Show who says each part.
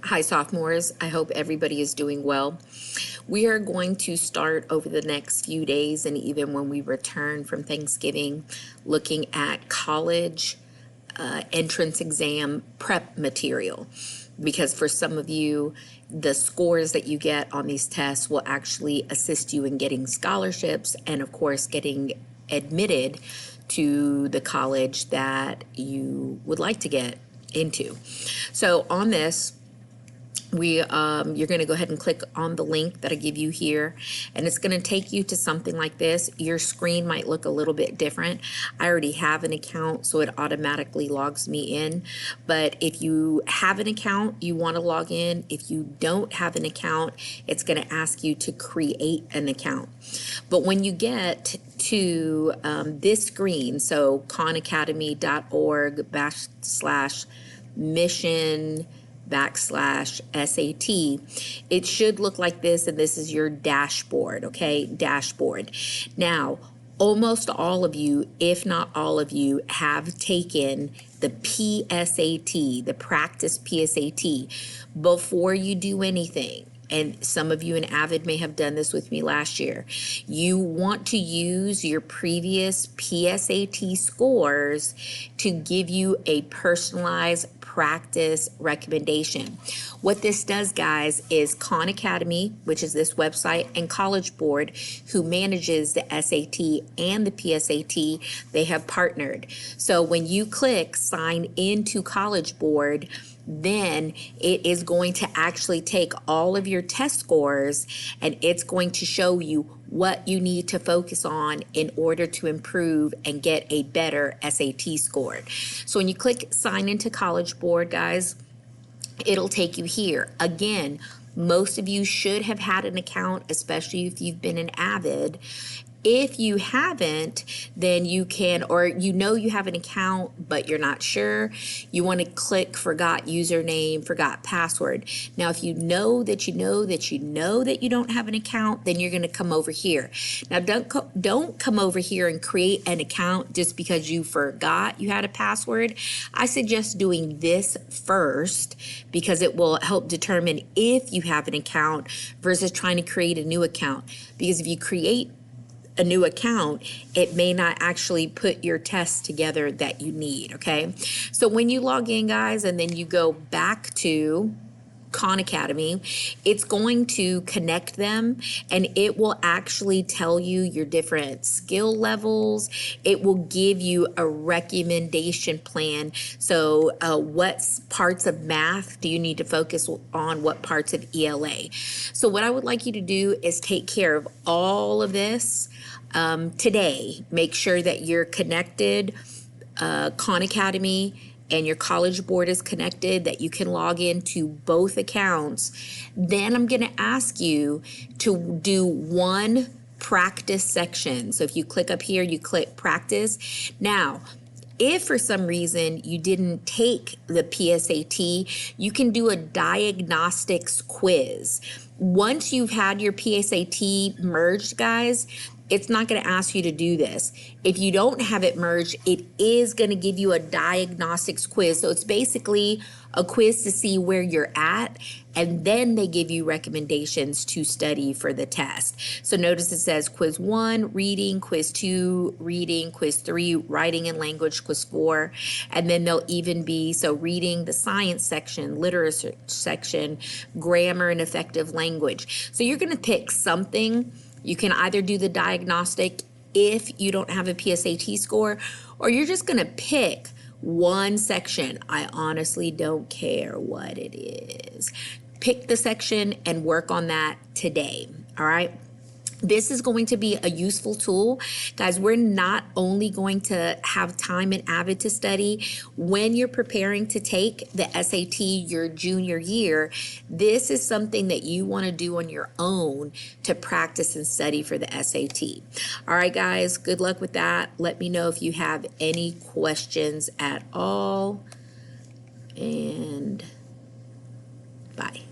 Speaker 1: Hi, sophomores. I hope everybody is doing well. We are going to start over the next few days and even when we return from Thanksgiving, looking at college entrance exam prep material. Because for some of you, the scores that you get on these tests will actually assist you in getting scholarships and, of course, getting admitted to the college that you would like to get into. So on this, you're going to go ahead and click on the link that I give you here, and it's going to take you to something like this. Your screen might look a little bit different. I already have an account, so it automatically logs me in. But if you have an account, you want to log in. If you don't have an account, it's going to ask you to create an account. But when you get to this screen, so khanacademy.org/mission/SAT, it should look like this, and this is your dashboard, okay? Dashboard. Now, almost all of you, if not all of you, have taken the PSAT, the practice PSAT, before you do anything. And some of you in Avid may have done this with me last year. You want to use your previous PSAT scores to give you a personalized practice recommendation. What this does, guys, is Khan Academy, which is this website, and College Board, who manages the SAT and the PSAT, they have partnered. So when you click sign into College Board, then it is going to actually take all of your test scores and it's going to show you what you need to focus on in order to improve and get a better SAT score. So when you click sign into College Board, guys, it'll take you here. Again, most of you should have had an account, especially if you've been an Avid. If you haven't, then you can, or you know you have an account, but you're not sure, you want to click forgot username, forgot password. Now, if you know that you don't have an account, then you're going to come over here. Now, don't come over here and create an account just because you forgot you had a password. I suggest doing this first because it will help determine if you have an account versus trying to create a new account. Because if you create a new account, it may not actually put your tests together that you need, okay? So when you log in, guys, and then you go back to Khan Academy, it's going to connect them and it will actually tell you your different skill levels. It will give you a recommendation plan. So what parts of math do you need to focus on? What parts of ELA? So what I would like you to do is take care of all of this today. Make sure that you're connected, Khan Academy, and your College Board is connected, that you can log into both accounts. Then I'm going to ask you to do one practice section. So if you click up here, you click practice. Now, if for some reason you didn't take the PSAT, you can do a diagnostics quiz. Once you've had your PSAT merged, guys, it's not going to ask you to do this. If you don't have it merged, it is going to give you a diagnostics quiz. So it's basically a quiz to see where you're at, and then they give you recommendations to study for the test. So notice it says quiz 1, reading, quiz 2, reading, quiz 3, writing and language, quiz 4, and then there'll even be, so reading, the science section, literature section, grammar and effective language. So you're going to pick something. You can either do the diagnostic if you don't have a PSAT score, or you're just going to pick one section. I honestly don't care what it is. Pick the section and work on that today, all right? This is going to be a useful tool. Guys, we're not only going to have time in Avid to study. When you're preparing to take the SAT your junior year, this is something that you want to do on your own to practice and study for the SAT. All right, guys, good luck with that. Let me know if you have any questions at all. And bye.